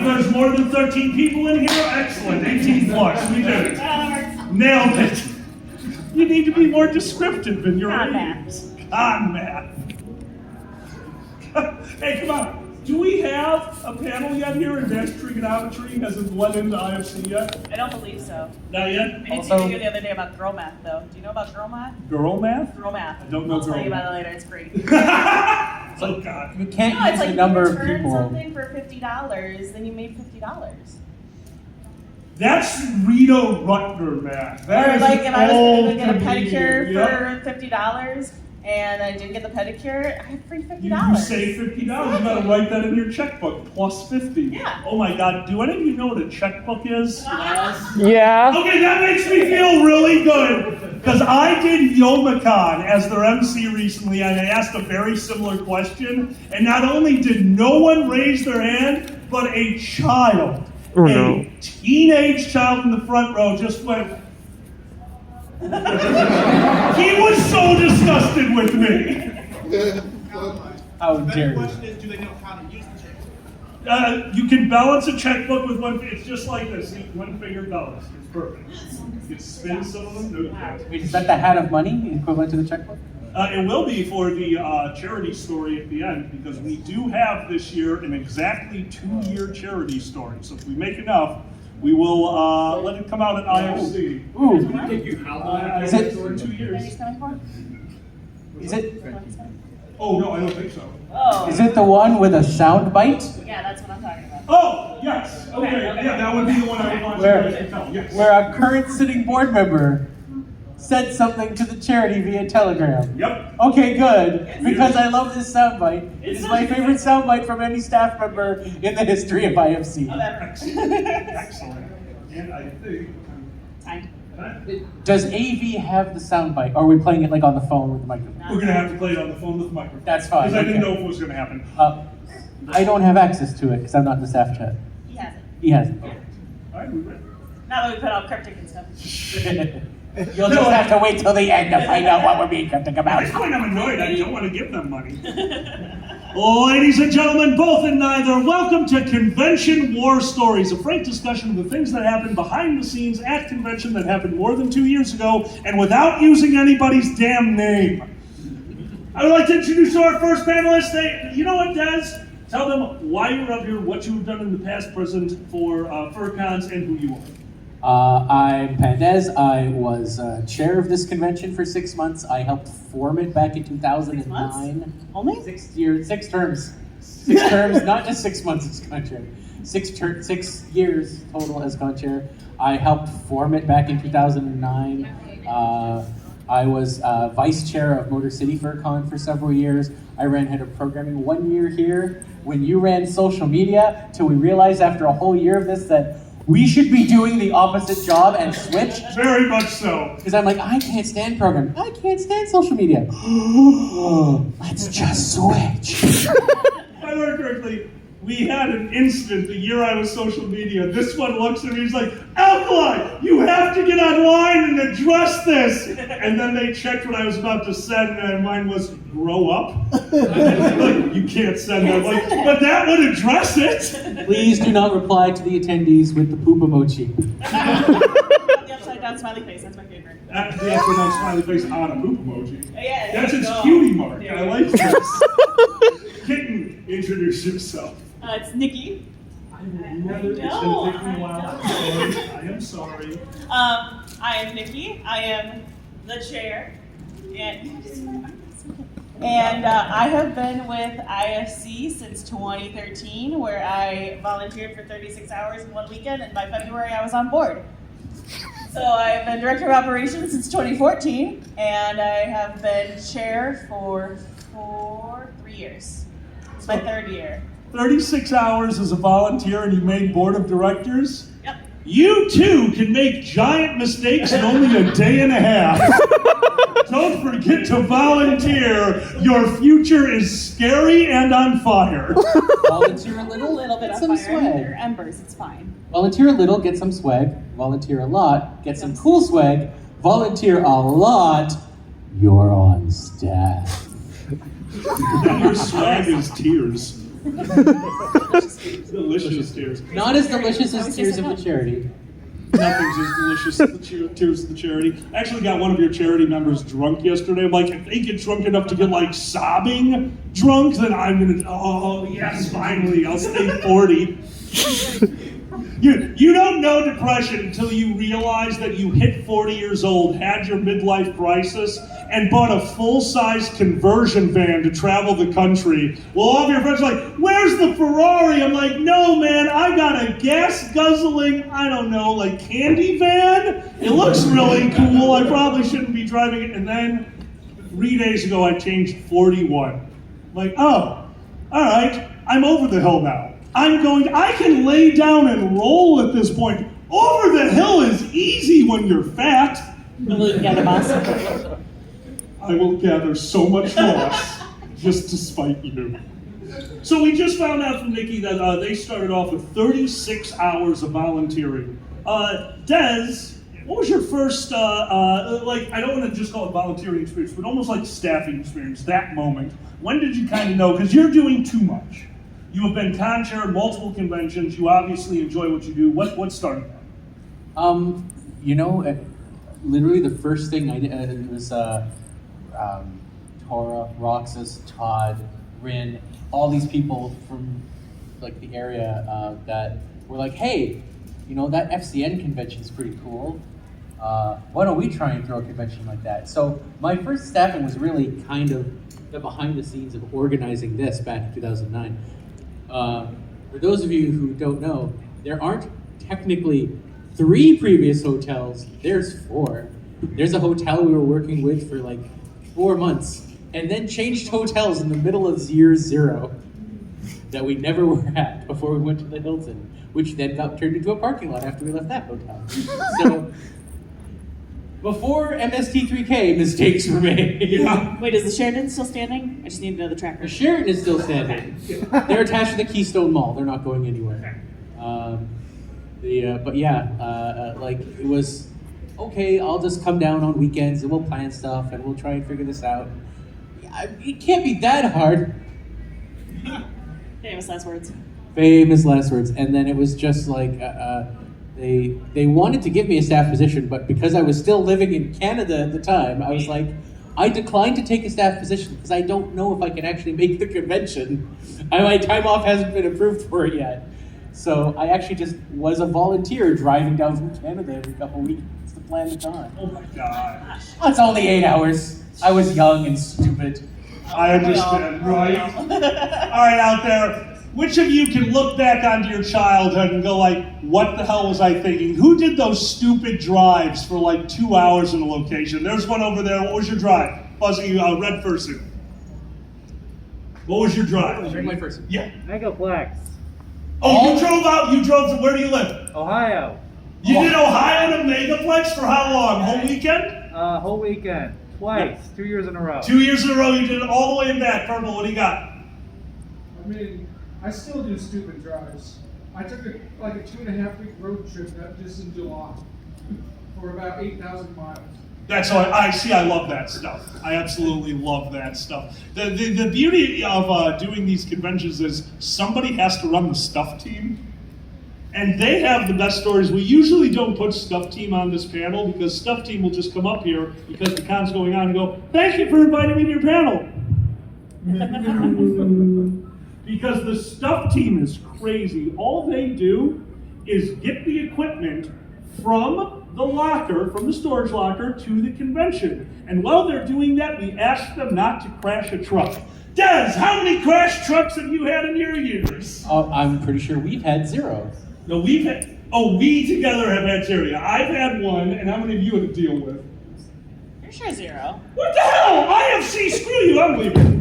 believe there's more than 13 people in here? Excellent. 18 plus. We did it. Nailed it. You need to be more descriptive in your ratings. Con math. Hey, come on. Do we have a panel yet here? Advanced trigonometry hasn't bled into IFC yet? I don't believe so. Not yet? I did see a video the other day about girl math, though. Do you know about girl math? Girl math? Girl math. I don't know I'll girl tell you math. about it later. It's great. Oh, God. You can't No, it's use like the number you of return people. something for $50, then you made $50. That's Rita Rutger math. That Or is like if I was old going to get a comedian. pedicure Yep. for $50 and I didn't get the pedicure, I have free $50. You save $50. You gotta write that in your checkbook. Plus 50. Yeah. Oh my God. Do any of you know what a checkbook is? Yeah. Okay, that makes me feel really good. Because I did YomaCon as their MC recently, and I asked a very similar question. And not only did no one raise their hand, but a child, a teenage child in the front row just went. He was so disgusted with me. How dare The you? question is, do they know how to use the checkbook? You can balance a checkbook with one. It's just like this. One finger balance. It's perfect. You can spin some of them. No, you can't. Wait, is that the hat of money equivalent to the checkbook? It will be for the charity story at the end, because we do have this year an exactly 2-year charity story. So if we make enough, we will let it come out at IFC. Ooh. Is it 2 years? Is it? Oh no, I don't think so. Oh. Is it the one with a sound bite? Yeah, that's what I'm talking about. Oh yes. Okay. Yeah, that would be the one I would want you guys to tell. Yes. Where a current sitting board member said something to the charity via Telegram. Yep. Okay, good. Because I love this soundbite. It is my favorite soundbite from any staff member in the history of IFC. Excellent. Excellent. And I think. Time. Does AV have the soundbite? Or are we playing it like on the phone with the microphone? We're gonna have to play it on the phone with the microphone. That's fine. Because I didn't okay. know if it was gonna happen. I don't have access to it because I'm not in the staff chat. He has it. He has it. All right, we're ready. Now that we put out cryptic and stuff. You'll just have to wait till the end to find out what we're being cryptic At about. this point, I'm annoyed. I don't want to give them money. Ladies and gentlemen, both and neither, welcome to Convention War Stories, a frank discussion of the things that happened behind the scenes at convention that happened more than 2 years ago, and without using anybody's damn name. I would like to introduce our first panelist. You know what, Des? Tell them why you're up here, what you've done in the past, present for FurCons, and who you are. I'm Pandez. I was chair of this convention for 6 months. I helped form it back in 2009. Only? 6 years, 6 terms. 6 terms, not just 6 months as co-chair. 6 years total as co-chair. I helped form it back in 2009. I was vice chair of Motor City FurCon for several years. I ran head of programming 1 year here. When you ran social media, till we realized after a whole year of this that we should be doing the opposite job and switch. Very much so. Because I'm like, I can't stand programming. I can't stand social media. Let's just switch. If I remember correctly, we had an incident the year I was social media. This one looks at me, he's like, Alkali, you have to get online and address this. And then they checked what I was about to send, and mine was, grow up. Like, you can't send that. Like, but that would address it. Please do not reply to the attendees with the poop emoji. The upside down smiley face, that's my favorite. That's the upside down smiley face on a poop emoji. Yeah, That's its go. cutie mark. There I you like this. Kitten, introduce yourself. It's Nikki. It's gonna take me a while. I am sorry. I am Nikki. I am the chair. And I have been with IFC since 2013, where I volunteered for 36 hours in one weekend, and by February I was on board. So I've been director of operations since 2014, and I have been chair for 3 years. It's my 3rd year. 36 hours as a volunteer and you made board of directors? Yep. You too can make giant mistakes in only a day and a half. Don't forget to volunteer. Your future is scary and on fire. Volunteer a little, A little bit get of some fire. swag. They're embers, it's fine. Volunteer a little, get some swag. Volunteer a lot, get some cool swag. Volunteer a lot, you're on staff. Your swag is tears. delicious tears. Not as delicious I as would Tears say of so. the Charity. Nothing's as delicious as the tears of the charity. I actually got one of your charity members drunk yesterday. I'm like, if they get drunk enough to get like sobbing drunk, then I'm gonna. Oh yes, finally, I'll stay 40. You don't know depression until you realize that you hit 40 years old, had your midlife crisis, and bought a full-size conversion van to travel the country. Well, all of your friends are like, where's the Ferrari? I'm like, no, man, I got a gas-guzzling, I don't know, like candy van? It looks really cool. I probably shouldn't be driving it. And then 3 days ago, I changed 41. I'm like, oh, all right, I'm over the hill now. I can lay down and roll at this point. Over the hill is easy when you're fat. Will you get a bus? I will gather so much loss just to spite you. So we just found out from Nikki that they started off with 36 hours of volunteering. Des, what was your first, I don't want to just call it volunteering experience, but almost like staffing experience, that moment. When did you kind of know? Because you're doing too much. You have been con-chair at multiple conventions. You obviously enjoy what you do. What started that? Literally the first thing I did was Tora, Roxas, Todd, Rin, all these people from like the area that were like, hey, that FCN convention is pretty cool. Why don't we try and throw a convention like that? So my first staffing was really kind of the behind the scenes of organizing this back in 2009. For those of you who don't know, there aren't technically 3 previous hotels, there's 4. There's a hotel we were working with for like 4 months, and then changed hotels in the middle of year 0 that we never were at before we went to the Hilton, which then got turned into a parking lot after we left that hotel. So, before MST3K, mistakes were made. Yeah. Wait, is the Sheridan still standing? I just need to know the track The record. Sheraton is still standing. They're attached to the Keystone Mall. They're not going anywhere. It was, okay, I'll just come down on weekends and we'll plan stuff and we'll try and figure this out. It can't be that hard. Famous last words. Famous last words. And then it was just like, they wanted to give me a staff position, but because I was still living in Canada at the time, I was like, I declined to take a staff position because I don't know if I can actually make the convention. My time off hasn't been approved for it yet. So I actually just was a volunteer driving down from Canada every couple weeks to plan the con. Oh my gosh. That's only 8 hours. I was young and stupid. I understand, right? All right, out there. Which of you can look back onto your childhood and go like, what the hell was I thinking? Who did those stupid drives for like 2 hours in a location? There's one over there. What was your drive? Fuzzy, red person. What was your drive? My first. Yeah. Megaplex, Oh, you drove to, where do you live? Ohio. You did Ohio to Megaplex for how long? Whole weekend? Whole weekend, twice, 2 years in a row. 2 years in a row, you did it all the way back. Purple, what do you got? I mean, I still do stupid drives. I took a 2.5 week road trip just in July for about 8,000 miles. That's all I see. I love that stuff. I absolutely love that stuff. The beauty of doing these conventions is somebody has to run the stuff team, and they have the best stories. We usually don't put stuff team on this panel because stuff team will just come up here because the con's going on and go, "Thank you for inviting me to your panel." Because the stuff team is crazy. All they do is get the equipment from the locker, from the storage locker to the convention. And while they're doing that, we ask them not to crash a truck. Des, how many crash trucks have you had in your years? I'm pretty sure we've had 0. No, we together have had 0. I've had 1, and how many of you had to deal with? You're sure 0. What the hell? IFC, screw you, I'm leaving.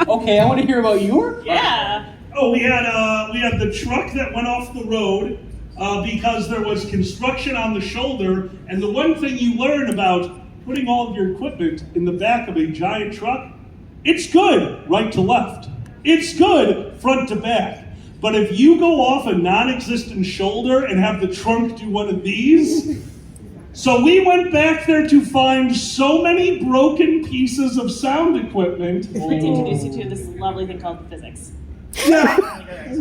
Okay, I want to hear about your. Yeah. Oh, we had the truck that went off the road because there was construction on the shoulder. And the one thing you learn about putting all of your equipment in the back of a giant truck, it's good right to left. It's good front to back. But if you go off a non-existent shoulder and have the trunk do one of these, so we went back there to find so many broken pieces of sound equipment. I'd like to introduce you to this lovely thing called physics. Yeah,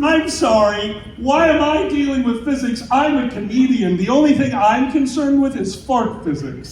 I'm sorry. Why am I dealing with physics? I'm a comedian. The only thing I'm concerned with is fart physics.